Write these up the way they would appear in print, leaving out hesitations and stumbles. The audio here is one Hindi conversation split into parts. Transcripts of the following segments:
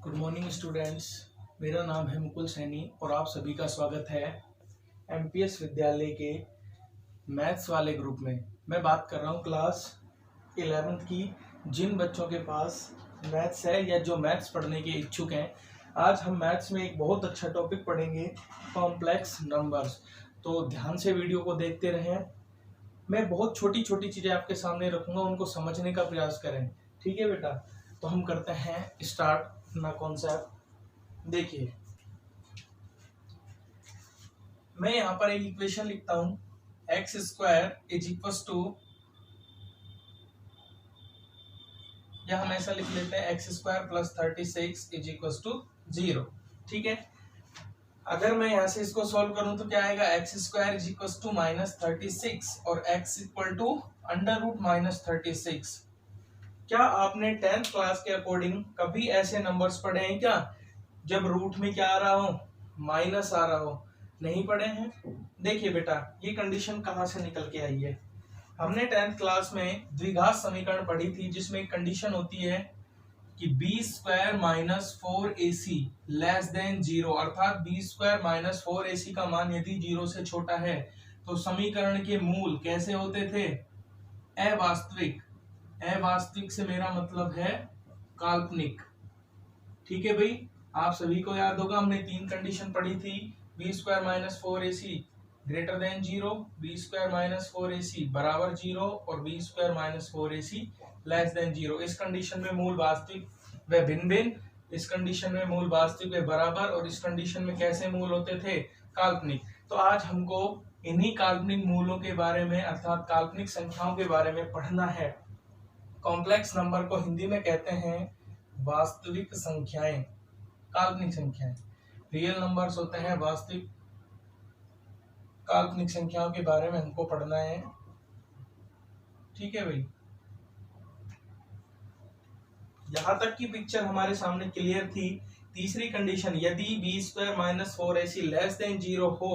Good morning students. मेरा नाम है मुकुल सैनी और आप सभी का स्वागत है एमपीएस विद्यालय के मैथ्स वाले ग्रुप में। मैं बात कर रहा हूँ क्लास 11th की। जिन बच्चों के पास मैथ्स है या जो मैथ्स पढ़ने के इच्छुक हैं, आज हम मैथ्स में एक बहुत अच्छा टॉपिक पढ़ेंगे, कॉम्प्लेक्स नंबर्स। तो ध्यान से वीडियो को देखते रहें। मैं बहुत छोटी छोटी चीज़ें आपके सामने रखूंगा, उनको समझने का प्रयास करें। ठीक है बेटा? तो हम करते हैं स्टार्ट अपना कॉन्सेप्ट। देखिए, मैं यहाँ पर एक इक्वेशन लिखता हूँ, x square is equal to, या हम ऐसा लिख लेते हैं x square plus 36 is equal to 0। ठीक है, अगर मैं यहाँ से इसको सॉल्व करूं तो क्या आएगा, x square is equal to -36 और एक्स इक्वल टू √-36। क्या आपने 10th क्लास के अकॉर्डिंग कभी ऐसे नंबर्स पढ़े हैं क्या जब रूट में क्या आ रहा हो, माइनस आ रहा हो? नहीं पढ़े हैं। देखिए बेटा, ये कंडीशन कहाँ से निकल के आई है। हमने 10th क्लास में द्विघात समीकरण पढ़ी थी, जिसमें एक कंडीशन होती है कि b² - 4ac लेस देन 0, अर्थात b² - 4ac का मान यदि 0 से छोटा है तो समीकरण के मूल कैसे होते थे, अवास्तविक। अवास्तविक से मेरा मतलब है काल्पनिक। ठीक है भाई, आप सभी को याद होगा, हमने 3 कंडीशन पढ़ी थी, b² - 4ac greater than 0, b² - 4ac बराबर 0 और b² - 4ac लेस देन 0। इस कंडीशन में मूल वास्तविक व भिन्न भिन्न, इस कंडीशन में मूल वास्तविक व बराबर, और इस कंडीशन में कैसे मूल होते थे, काल्पनिक। तो आज हमको इन्हीं काल्पनिक मूलों के बारे में, अर्थात काल्पनिक संख्याओं के बारे में पढ़ना है। कॉम्प्लेक्स नंबर को हिंदी में कहते हैं वास्तविक संख्याएं, काल्पनिक संख्याएं। रियल नंबर्स होते हैं वास्तविक, काल्पनिक संख्याओं के बारे में हमको पढ़ना है। ठीक है भाई, यहां तक की पिक्चर हमारे सामने क्लियर थी। तीसरी कंडीशन, यदि b² - 4ac लेस देन 0 हो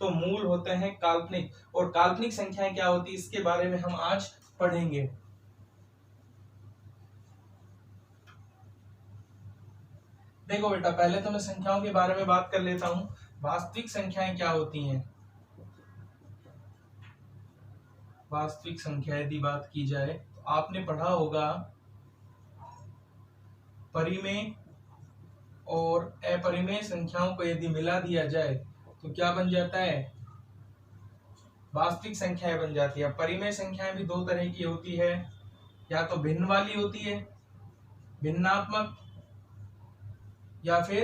तो मूल होते हैं काल्पनिक, और काल्पनिक संख्याएं क्या होती है इसके बारे में हम आज पढ़ेंगे। देखो बेटा, पहले तो मैं संख्याओं के बारे में बात कर लेता हूं। वास्तविक संख्याएं क्या होती हैं? वास्तविक संख्या यदि बात की जाए तो आपने पढ़ा होगा, परिमेय और अपरिमेय संख्याओं को यदि मिला दिया जाए तो क्या बन जाता है, वास्तविक संख्याएं बन जाती है। परिमेय संख्याएं भी दो तरह की होती है, या तो भिन्न वाली होती है, भिन्नात्मक, या फिर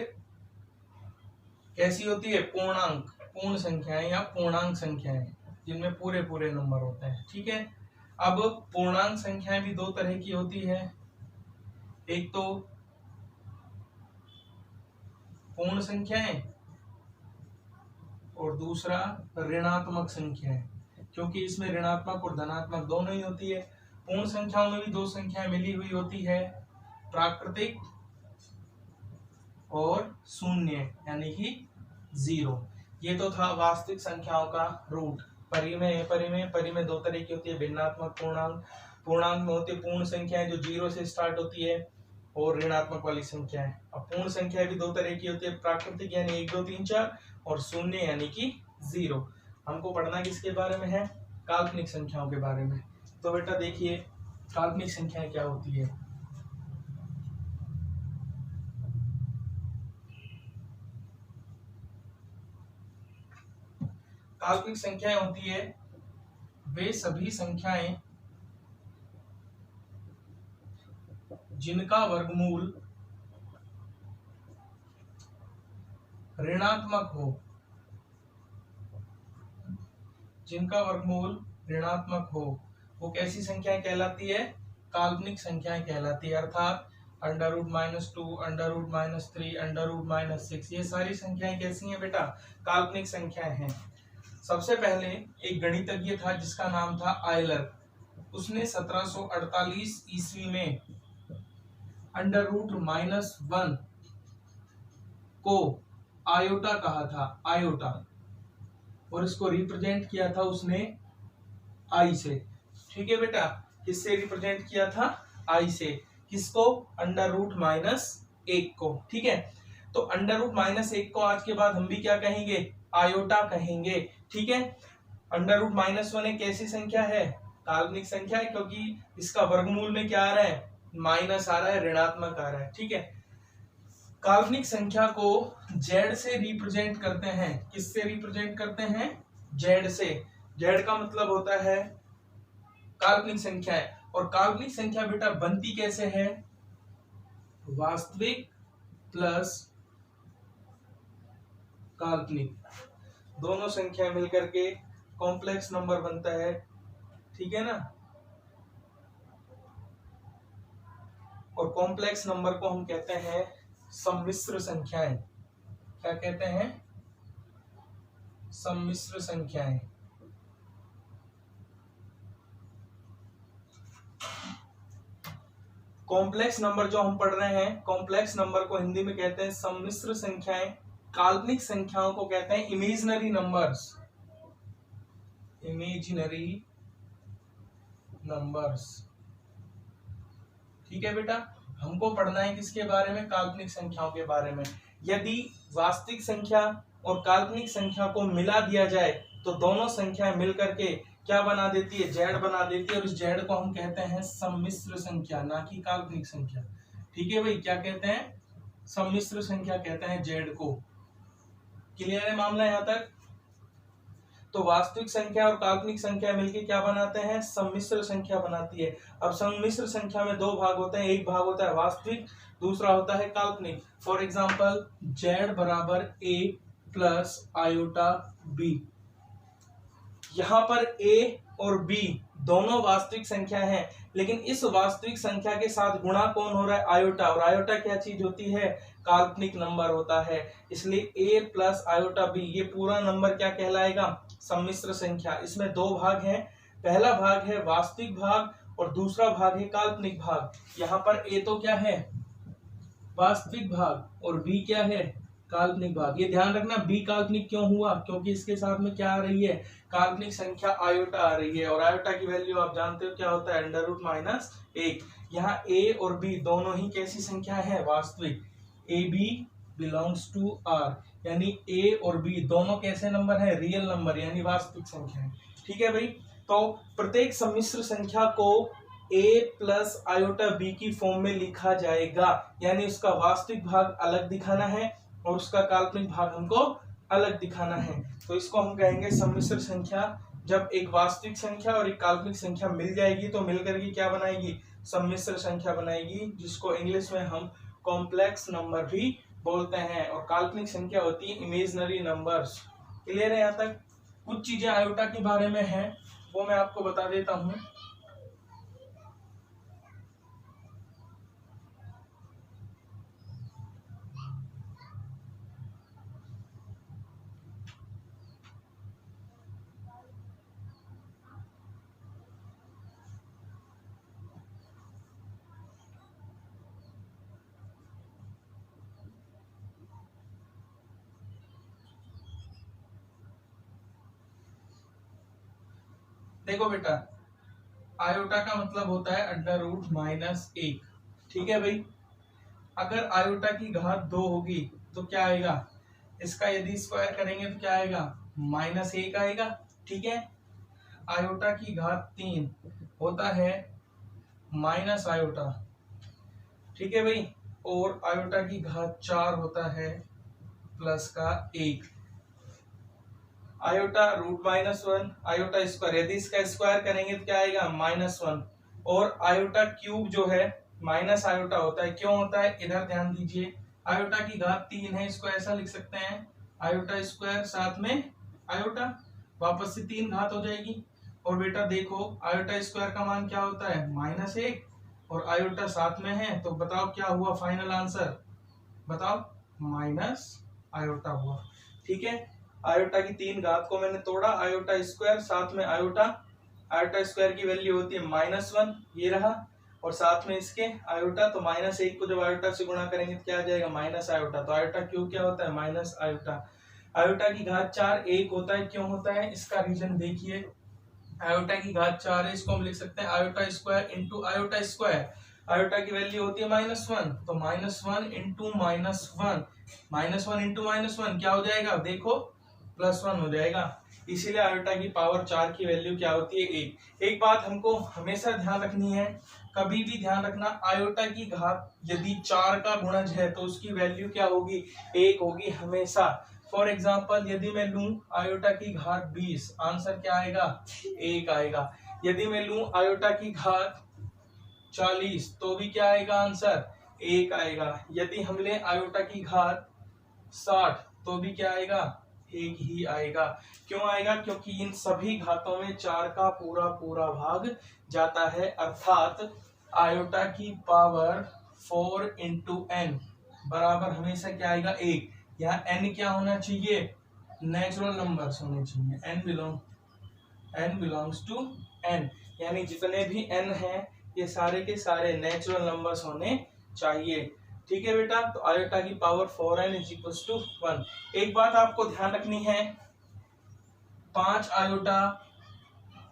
कैसी होती है, पूर्णांक, पूर्ण संख्याएं या पूर्णांक संख्याएं, जिनमें पूरे पूरे नंबर होते हैं। ठीक है, अब पूर्णांक संख्याएं भी दो तरह की होती है, एक तो पूर्ण संख्याएं और दूसरा ऋणात्मक संख्याएं, क्योंकि इसमें ऋणात्मक और धनात्मक दोनों ही होती है। पूर्ण संख्याओं में भी दो संख्याएं मिली हुई होती है, प्राकृतिक और शून्य, यानी कि 0। ये तो था वास्तविक संख्याओं का रूट। परिमेय, अपरिमेय, परिमेय दो तरह की होती है, भिन्नात्मक, पूर्णांक। पूर्णांक में होती है पूर्ण संख्याएं जो 0 से स्टार्ट होती है, और ऋणात्मक वाली संख्याएं। अब पूर्ण संख्या भी दो तरह की होती है, प्राकृतिक यानी 1 2 3 4, और शून्य यानी कि 0। हमको पढ़ना किसके बारे में है, काल्पनिक संख्याओं के बारे में। तो बेटा देखिए, काल्पनिक संख्याएं क्या होती है। काल्पनिक संख्याएं होती है वे सभी संख्याएं जिनका वर्गमूल ऋणात्मक हो, जिनका वर्गमूल ऋणात्मक हो, वो कैसी संख्याएं कहलाती है, काल्पनिक संख्याएं कहलाती है। अर्थात √-2, √-3, √-6, ये सारी संख्याएं कैसी हैं बेटा, काल्पनिक संख्याएं हैं। सबसे पहले एक गणितज्ञ था जिसका नाम था आयलर। उसने 1748 ईस्वी में √-1 को आयोटा कहा था, आयोटा, और इसको रिप्रेजेंट किया था उसने आई से। ठीक है बेटा, किससे रिप्रेजेंट किया था, आई से। किसको, √-1 1 को, ठीक है। तो अंडर रूट माइनस 1 को आज के बाद हम भी क्या कहेंगे, आयोटा कहेंगे, ठीक है। अंडर रूट -1 एक कैसी संख्या है, काल्पनिक संख्या है, क्योंकि इसका वर्गमूल में क्या आ रहा है, माइनस आ रहा है, ऋणात्मक आ रहा है, ठीक है। काल्पनिक संख्या को जेड से रिप्रेजेंट करते हैं, किससे रिप्रेजेंट करते हैं, जेड से। जेड का मतलब होता है काल्पनिक संख्या है, और काल्पनिक संख्या बेटा बनती कैसे है, वास्तविक प्लस काल्पनिक, दोनों संख्या मिलकर के कॉम्प्लेक्स नंबर बनता है, ठीक है ना। और कॉम्प्लेक्स नंबर को हम कहते हैं सम्मिश्र संख्याएं, क्या कहते हैं, सम्मिश्र संख्याएं। कॉम्प्लेक्स नंबर जो हम पढ़ रहे हैं, कॉम्प्लेक्स नंबर को हिंदी में कहते हैं सम्मिश्र संख्याएं, काल्पनिक संख्याओं को कहते हैं इमेजिनरी नंबर्स, इमेजिनरी नंबर्स, ठीक है बेटा। हमको पढ़ना है किसके बारे में, काल्पनिक संख्याओं के बारे में। यदि वास्तविक संख्या और काल्पनिक संख्या को मिला दिया जाए तो दोनों संख्याएं मिलकर के क्या बना देती है, जेड बना देती है, और इस जेड को हम कहते हैं सम्मिश्र संख्या, ना कि काल्पनिक संख्या, ठीक है भाई। क्या कहते हैं, सम्मिश्र संख्या कहते हैं जेड को। क्लियर है मामला यहां तक। तो वास्तविक संख्या और काल्पनिक संख्या मिलकर क्या बनाते हैं, सम्मिश्र संख्या बनाती है। अब सम्मिश्र संख्या में दो भाग होते हैं, एक भाग होता है वास्तविक, दूसरा होता है काल्पनिक। फॉर एग्जाम्पल जेड बराबर a प्लस आयोटा b, यहां पर a और b दोनों वास्तविक संख्या हैं, लेकिन इस वास्तविक संख्या के साथ गुणा कौन हो रहा है, आयोटा, और आयोटा क्या चीज होती है, काल्पनिक नंबर होता है। इसलिए a प्लस आयोटा b ये पूरा नंबर क्या कहलाएगा, सम्मिश्र संख्या। इसमें दो भाग हैं, पहला भाग है वास्तविक भाग और दूसरा भाग है काल्पनिक भाग। यहाँ पर a तो क्या है, वास्तविक भाग, और b क्या है, काल्पनिक भाग। ये ध्यान रखना b काल्पनिक क्यों हुआ, क्योंकि इसके साथ में क्या आ रही है, काल्पनिक संख्या आयोटा आ रही है, और आयोटा की वैल्यू आप जानते हो क्या होता है, अंडर रूट -1। यहाँ a और b दोनों ही कैसी संख्या है, वास्तविक। ab बिलोंग्स टू r, यानी a और b दोनों कैसे नंबर है, रियल नंबर, यानी वास्तविक संख्या है, ठीक है भाई। तो प्रत्येक सम्मिश्र संख्या को a प्लस आयोटा b की फॉर्म में लिखा जाएगा, यानी उसका वास्तविक भाग अलग दिखाना है और उसका काल्पनिक भाग हमको अलग दिखाना है। तो इसको हम कहेंगे सम्मिश्र संख्या। जब एक वास्तविक संख्या और एक काल्पनिक संख्या मिल जाएगी तो मिलकर के क्या बनाएगी, सम्मिश्र संख्या बनाएगी, जिसको इंग्लिश में हम कॉम्प्लेक्स नंबर भी बोलते हैं। और काल्पनिक संख्या होती है इमेजिनरी नंबर्स। क्लियर है यहाँ तक। कुछ चीजें आयोटा के बारे में है वो मैं आपको बता देता हूँ। देखो बेटा, आयोटा का मतलब होता है अंडर रूट -1, ठीक है भाई। अगर आयोटा की घात 2 होगी तो क्या आएगा, इसका यदि स्क्वायर करेंगे तो क्या आएगा, -1 आएगा, ठीक है। आयोटा की घात 3 होता है माइनस आयोटा, ठीक है भाई। और आयोटा की घात 4 होता है प्लस का 1। आयोटा रूट -1, आयोटा स्क्वायर, यदि इसका स्क्वायर करेंगे तो क्या आएगा, -1। और आयोटा क्यूब जो है माइनस आयोटा होता है, क्यों होता है, इधर ध्यान दीजिए। आयोटा की घात 3 है, इसको ऐसा लिख सकते हैं, आयोटा स्क्वायर साथ में आयोटा, वापस से 3 घात हो जाएगी। और बेटा देखो आयोटा स्क्वायर का मान क्या होता है, -1, और आयोटा साथ में है, तो बताओ क्या हुआ फाइनल आंसर, बताओ, माइनस आयोटा हुआ, ठीक है। आयोटा की 3 घात को मैंने तोड़ा, आयोटा स्क्वायर साथ में आयोटा, आयोटा स्क्वायर की वैल्यू होती है -1, ये रहा, और साथ में इसके आयोटा, तो -1 को जब आयोटा से गुणा करेंगे तो क्या आ जाएगा, माइनस आयोटा। तो आयोटा क्यों क्या होता है, माइनस आयोटा। आयोटा की घात 4 1 होता है, क्यों होता है, इसका रीजन देखिए। आयोटा की घात 4 है, इसको हम लिख सकते हैं iota square into iota square. Iota की वैल्यू होती है -1, तो -1 इंटू -1, -1 क्या हो जाएगा देखो, +1 हो जाएगा। इसीलिए आयोटा की पावर 4 की वैल्यू क्या होती है 1। एक बात हमको हमेशा ध्यान रखनी है, कभी भी ध्यान रखना, आयोटा की घात यदि 4 का गुणज है तो उसकी वैल्यू क्या होगी, 1 होगी हमेशा। फॉर एग्जाम्पल यदि मैं लूं आयोटा की घात 20, आंसर क्या आएगा, 1 आएगा। यदि मैं लूं आयोटा की घात 40 तो भी क्या आएगा आंसर, 1 आएगा। यदि हम ले आयोटा की घात 60 तो भी क्या आएगा, 1 ही आएगा। क्यों आएगा, क्योंकि इन सभी घातों में 4 का पूरा पूरा भाग जाता है, अर्थात आयोटा की पावर 4 इंटू एन बराबर हमेशा क्या आएगा, 1। यहाँ n क्या होना चाहिए, नेचुरल नंबर्स होने चाहिए, n बिलोंग्स टू n, यानी जितने भी n हैं ये सारे के सारे नेचुरल नंबर्स होने चाहिए। ठीक है बेटा, तो आयोटा की पावर 4n = 1। एक बात आपको ध्यान रखनी है, 5 आयोटा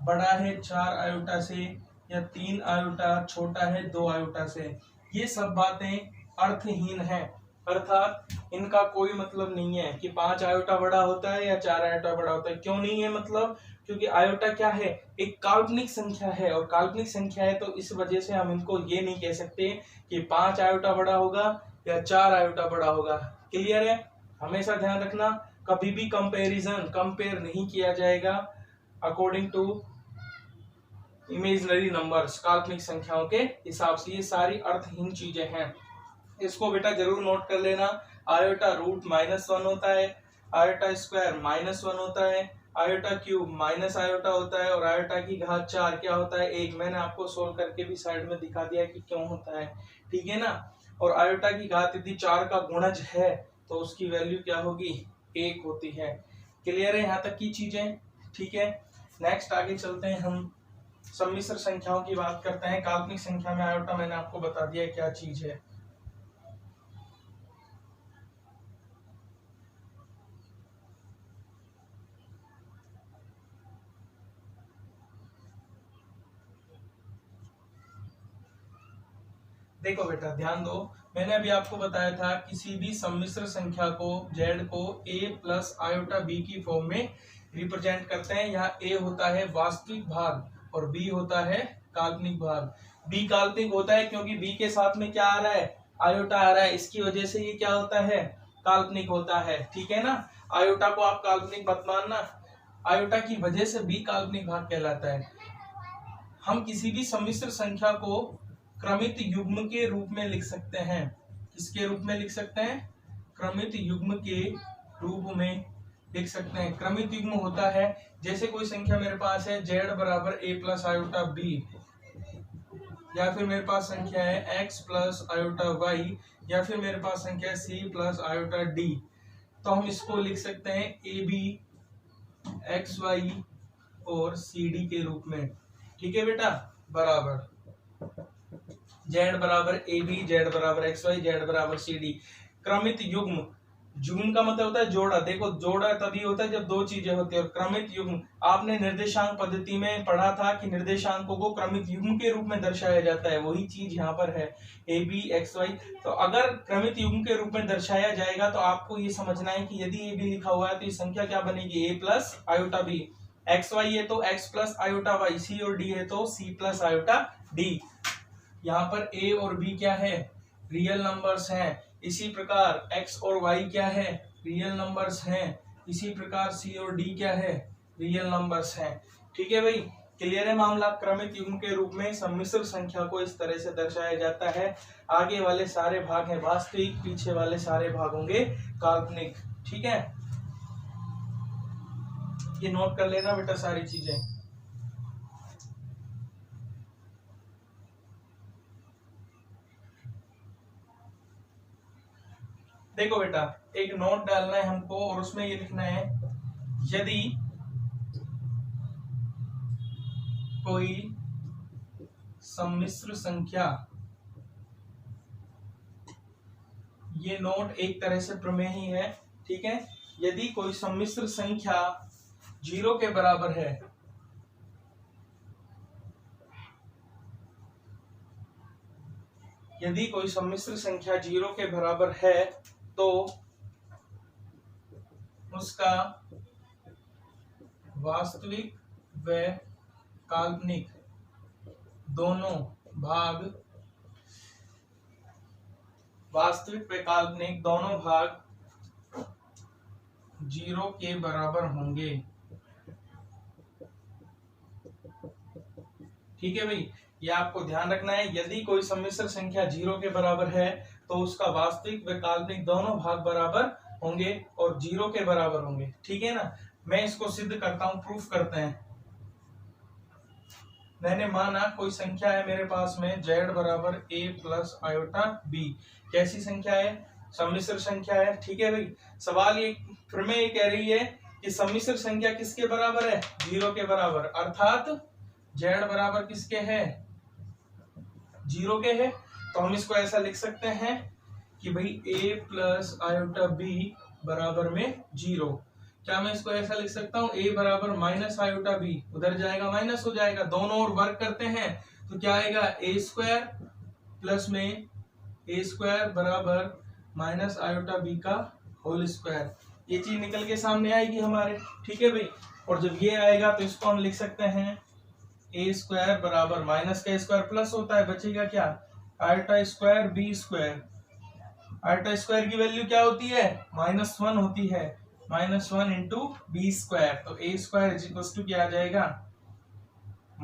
बड़ा है 4 आयोटा से, या 3 आयोटा छोटा है 2 आयोटा से, ये सब बातें अर्थहीन है, अर्थात इनका कोई मतलब नहीं है कि 5 आयोटा बड़ा होता है या 4 आयोटा बड़ा होता है। क्यों नहीं है मतलब, क्योंकि आयोटा क्या है, एक काल्पनिक संख्या है, और काल्पनिक संख्या है तो इस वजह से हम इनको ये नहीं कह सकते कि 5 आयोटा बड़ा होगा या 4 आयोटा बड़ा होगा। क्लियर है, हमेशा ध्यान रखना, कभी भी कंपेयर नहीं किया जाएगा अकॉर्डिंग टू इमेजिनरी नंबर्स, काल्पनिक संख्याओं के हिसाब से। ये सारी अर्थहीन चीजें हैं, इसको बेटा जरूर नोट कर लेना। आयोटा रूट -1 होता है, आयोटा स्क्वायर -1 होता है, आयोटा क्यूब माइनस आयोटा होता है, और आयोटा की घात 4 क्या होता है, 1। मैंने आपको सोल्व करके भी साइड में दिखा दिया कि क्यों होता है, ठीक है ना। और आयोटा की घात यदि 4 का गुणज है तो उसकी वैल्यू क्या होगी, 1 होती है। क्लियर है यहाँ तक की चीजें, ठीक है। नेक्स्ट आगे चलते हैं, हम सम्मिश्र संख्याओं की बात करते हैं। काल्पनिक संख्या में आयोटा मैंने आपको बता दिया क्या चीज है। देखो बेटा ध्यान दो, मैंने अभी आपको बताया था किसी भी सम्मिश्र संख्या को z को a प्लस आयोटा b की फॉर्म में रिप्रेजेंट करते हैं। यहाँ a होता है वास्तविक भाग और b होता है काल्पनिक भाग। b काल्पनिक होता है क्योंकि b के साथ में क्या आ रहा है, आयोटा आ रहा है, इसकी वजह से ये क्या होता है, काल्पनिक होता है, ठीक है ना। आयोटा को आप काल्पनिक मत मानना, आयोटा की वजह से b काल्पनिक भाग कहलाता है। हम किसी भी सम्मिश्र संख्या को क्रमित युग्म के रूप में लिख सकते हैं। किसके रूप में लिख सकते हैं, क्रमित युग्म के रूप में लिख सकते हैं। क्रमित युग्म होता है, जैसे कोई संख्या मेरे पास है z बराबर a प्लस आयोटा b, या फिर मेरे पास संख्या है x प्लस आयोटा y, या फिर मेरे पास संख्या है c प्लस आयोटा d, तो हम इसको लिख सकते हैं ए बी एक्स वाई और सी डी के रूप में, ठीक है बेटा। बराबर z बराबर ए बी, z बराबर एक्स वाई, z बराबर सी डी। क्रमित युग्म, युग्म का मतलब होता है जोड़ा। देखो जोड़ा तभी होता है जब दो चीजें होती है। और क्रमित युग्म आपने निर्देशांक पद्धति में पढ़ा था कि निर्देशांकों को क्रमित युग्म के रूप में दर्शाया जाता है, वही चीज यहाँ पर है, ए बी एक्स वाई। तो अगर क्रमित युग्म के रूप में दर्शाया जाएगा तो आपको ये समझना है कि यदि ए बी लिखा हुआ है तो ये संख्या क्या बनेगी, A plus iota B. X Y है तो X plus iota Y, C और डी है तो सी प्लस आयोटा डी। यहाँ पर a और b क्या है, रियल नंबर्स हैं। इसी प्रकार x और y क्या है, रियल नंबर्स हैं। इसी प्रकार c और d क्या है, रियल नंबर्स हैं। ठीक है भाई, क्लियर है मामला। क्रमित युग्म के रूप में सम्मिश्र संख्या को इस तरह से दर्शाया जाता है। आगे वाले सारे भाग हैं वास्तविक, पीछे वाले सारे भाग होंगे काल्पनिक, ठीक है। ये नोट कर लेना बेटा सारी चीजें। देखो बेटा एक नोट डालना है हमको और उसमें ये लिखना है, यदि कोई सम्मिश्र संख्या, ये नोट एक तरह से प्रमेय ही है, ठीक है। यदि कोई सम्मिश्र संख्या 0 के बराबर है, यदि कोई सम्मिश्र संख्या 0 के बराबर है तो उसका वास्तविक व काल्पनिक दोनों भाग 0 के बराबर होंगे। ठीक है भाई, ये आपको ध्यान रखना है। यदि कोई सम्मिश्र संख्या 0 के बराबर है तो उसका वास्तविक व काल्पनिक दोनों भाग बराबर होंगे और 0 के बराबर होंगे। ठीक है ना, मैं इसको सिद्ध करता हूं, प्रूफ करते हैं। मैंने माना कोई संख्या है मेरे पास में z बराबर a प्लस आयोटा b। कैसी संख्या है? सम्मिश्र संख्या है। ठीक है भाई, सवाल ये फिर में ये कह रही है कि सम्मिश्र संख्या किसके बराबर है? 0 के बराबर, अर्थात z बराबर किसके है? 0 के है। तो हम इसको ऐसा लिख सकते हैं कि भाई a प्लस आयोटा b बराबर में 0। क्या मैं इसको ऐसा लिख सकता हूँ? a बराबर माइनस आयोटा b, उधर जाएगा माइनस हो जाएगा, दोनों ओर वर्क करते हैं तो क्या आएगा? a स्क्वायर प्लस में a स्क्वायर बराबर माइनस आयोटा b का होल स्क्वायर। ये चीज निकल के सामने आएगी हमारे। ठीक है भाई, और जब ये आएगा तो इसको हम लिख सकते हैं a स्क्वायर बराबर माइनस का स्क्वायर प्लस होता है, बचेगा क्या? Iota square b square. Iota square की वैल्यू क्या होती है? -1 होती है, -1 इंटू बी स्क्वायर। तो a square is equal to क्या आ जाएगा?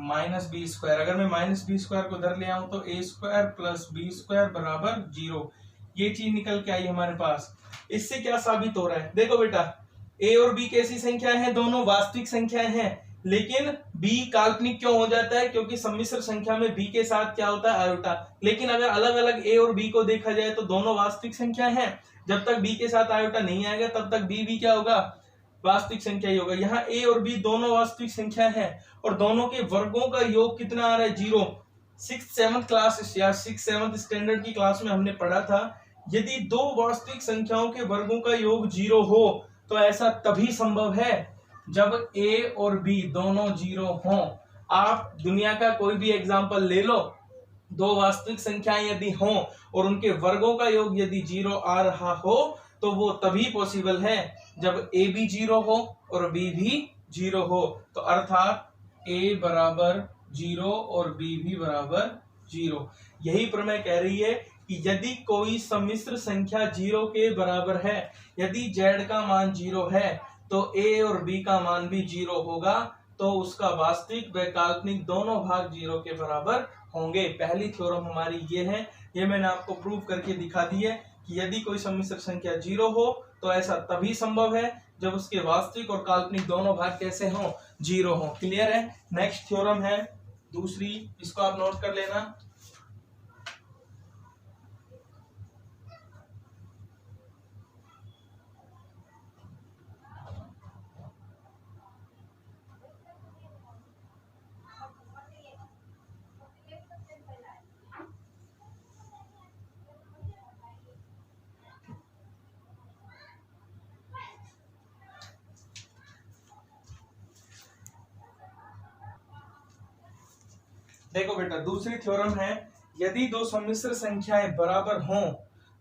-b square. अगर मैं -b स्क्वायर को उधर ले आऊं तो a square plus b square बराबर 0। ये चीज निकल के आई हमारे पास। इससे क्या साबित हो रहा है? देखो बेटा, a और b कैसी संख्याएं हैं? दोनों वास्तविक संख्याएं हैं, लेकिन b काल्पनिक क्यों हो जाता है? क्योंकि सम्मिश्र संख्या में b के साथ क्या होता है? आयोटा। लेकिन अगर अलग अलग a और b को देखा जाए तो दोनों वास्तविक संख्या हैं। जब तक b के साथ आयोटा नहीं आएगा तब तक b भी क्या होगा? वास्तविक संख्या ही होगा। यहाँ a और b दोनों वास्तविक संख्या हैं और दोनों के वर्गों का योग कितना आ रहा है? 0। 6th-7th क्लास या 6th-7th स्टैंडर्ड की क्लास में हमने पढ़ा था, यदि दो वास्तविक संख्याओं के वर्गों का योग 0 हो तो ऐसा तभी संभव है जब a और b दोनों 0 हों। आप दुनिया का कोई भी एग्जाम्पल ले लो, दो वास्तविक संख्याएं यदि हों और उनके वर्गों का योग यदि 0 आ रहा हो तो वो तभी पॉसिबल है जब a भी 0 हो और b भी 0 हो। तो अर्थात a बराबर 0 और b भी बराबर 0। यही प्रमेय कह रही है कि यदि कोई सम्मिश्र संख्या 0 के बराबर है, यदि z का मान 0 है तो a और b का मान भी 0 होगा, तो उसका वास्तविक व काल्पनिक दोनों भाग 0 के बराबर होंगे। पहली थ्योरम हमारी ये है, ये मैंने आपको प्रूव करके दिखा दी है कि यदि कोई सम्मिश्र संख्या 0 हो तो ऐसा तभी संभव है जब उसके वास्तविक और काल्पनिक दोनों भाग कैसे हों? 0 हों। क्लियर है? नेक्स्ट थ्योरम है दूसरी, इसको आप नोट कर लेना। देखो बेटा, दूसरी थ्योरम है, यदि दो सम्मिश्र संख्याएं बराबर हों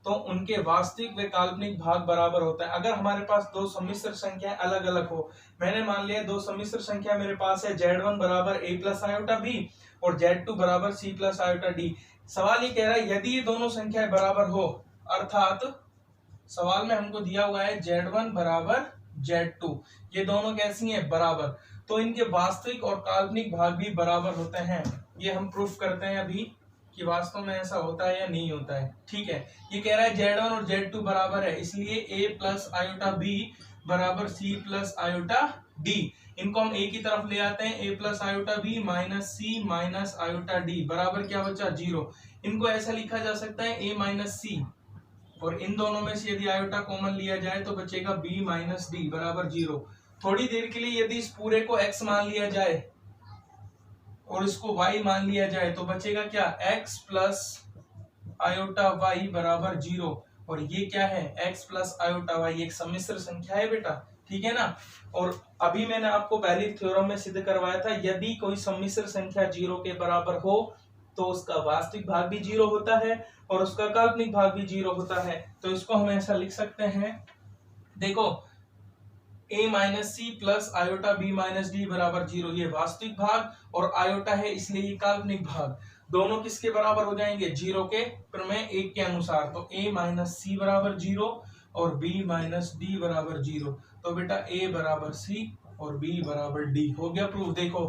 तो उनके वास्तविक व काल्पनिक भाग बराबर होता है। अगर हमारे पास दो सम्मिश्र संख्याएं अलग अलग हो, मैंने मान लिया दो सम्मिश्र संख्या मेरे पास है z1 बराबर a प्लस आयोटा b और z2 बराबर c प्लस आयोटा d। सवाल ये कह रहा है यदि ये दोनों संख्याएं बराबर हो, अर्थात सवाल में हमको दिया हुआ है z1 बराबर z2, ये दोनों कैसी हैं? बराबर, तो इनके वास्तविक और काल्पनिक भाग भी बराबर होते हैं। ये हम प्रूफ करते हैं अभी कि वास्तव में ऐसा होता है या नहीं होता है। ठीक है, ये कह रहा है z1 और z2 बराबर है, इसलिए a प्लस आयोटा b बराबर c प्लस आयोटा d। इनको हम a की तरफ ले आते हैं, a plus iota b minus c minus iota d बराबर क्या बचा? 0। इनको ऐसा लिखा जा सकता है a माइनस c, और इन दोनों में से यदि आयोटा कॉमन लिया जाए तो बचेगा b माइनस d बराबर 0। थोड़ी देर के लिए यदि इस पूरे को x मान लिया जाए और इसको y मान लिया जाए तो बचेगा क्या? x प्लस आयोटा y बराबर 0। और ये क्या है? x प्लस आयोटा y एक सम्मिश्र संख्या है बेटा। ठीक है ना? और अभी मैंने आपको पहली थ्योरम में सिद्ध करवाया था, यदि कोई सम्मिश्र संख्या 0 के बराबर हो तो उसका वास्तविक भाग भी 0 होता है और उसका काल्पनिक भाग भी 0 होता है। तो इसको हम ऐसा लिख सकते हैं, देखो a minus c plus iota b minus d बराबर 0, ये वास्तविक भाग और आयोटा है इसलिए ये काल्पनिक भाग, दोनों किसके बराबर हो जाएंगे, 0 के प्रमेय 1 के अनुसार। तो a माइनस सी बराबर 0 और b माइनस डी बराबर 0। तो बेटा a बराबर c और b बराबर d हो गया प्रूफ। देखो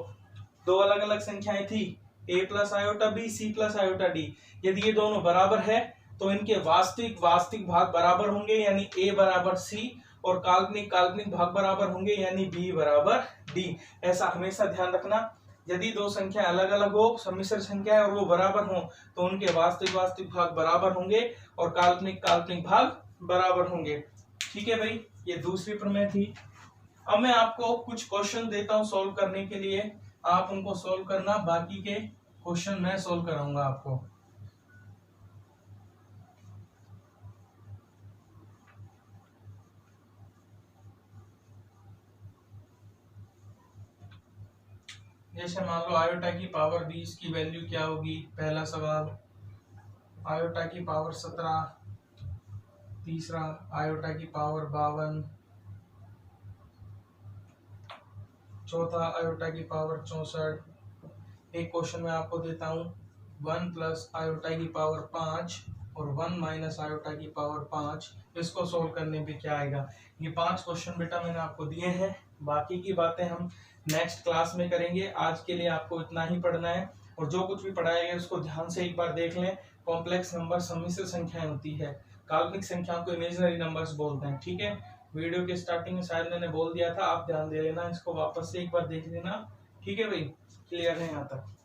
दो अलग अलग संख्याएं थी, a plus iota b, c plus iota d। यदि ये दोनों बराबर है तो इनके वास्तविक भाग बराबर होंगे, यानी a बराबर c, और काल्पनिक भाग बराबर होंगे, यानी b बराबर d। ऐसा हमेशा ध्यान रखना, यदि दो संख्या अलग अलग हो, सम्मिश्र संख्या है और वो बराबर हो, तो उनके वास्तविक भाग बराबर होंगे और काल्पनिक भाग बराबर होंगे। ठीक है भाई, ये दूसरी प्रमेय थी। अब मैं आपको कुछ क्वेश्चन देता हूं सॉल्व करने के लिए, आप उनको सॉल्व करना, बाकी के क्वेश्चन मैं सॉल्व कराऊंगा आपको। जैसे मान लो आयोटा की पावर 20 की वैल्यू क्या होगी। पहला सवाल आयोटा की पावर 17, तीसरा आयोटा की पावर 52, चौथा आयोटा की पावर 64। एक क्वेश्चन मैं आपको देता हूँ 1 प्लस आयोटा की पावर 5 और 1 माइनस आयोटा की पावर 5, इसको सोल्व करने पे क्या आएगा। ये 5 क्वेश्चन बेटा मैंने आपको दिए हैं, बाकी की बातें हम नेक्स्ट क्लास में करेंगे। आज के लिए आपको इतना ही पढ़ना है और जो कुछ भी पढ़ाया गया उसको ध्यान से एक बार देख लें। कॉम्प्लेक्स नंबर सम्मिश्र संख्याएं होती है, काल्पनिक संख्याओं को इमेजिनरी नंबर्स बोलते हैं। ठीक है, वीडियो के स्टार्टिंग में शायद मैंने बोल दिया था, आप ध्यान दे लेना, इसको वापस से एक बार देख लेना। ठीक है भाई, क्लियर है यहाँ तक।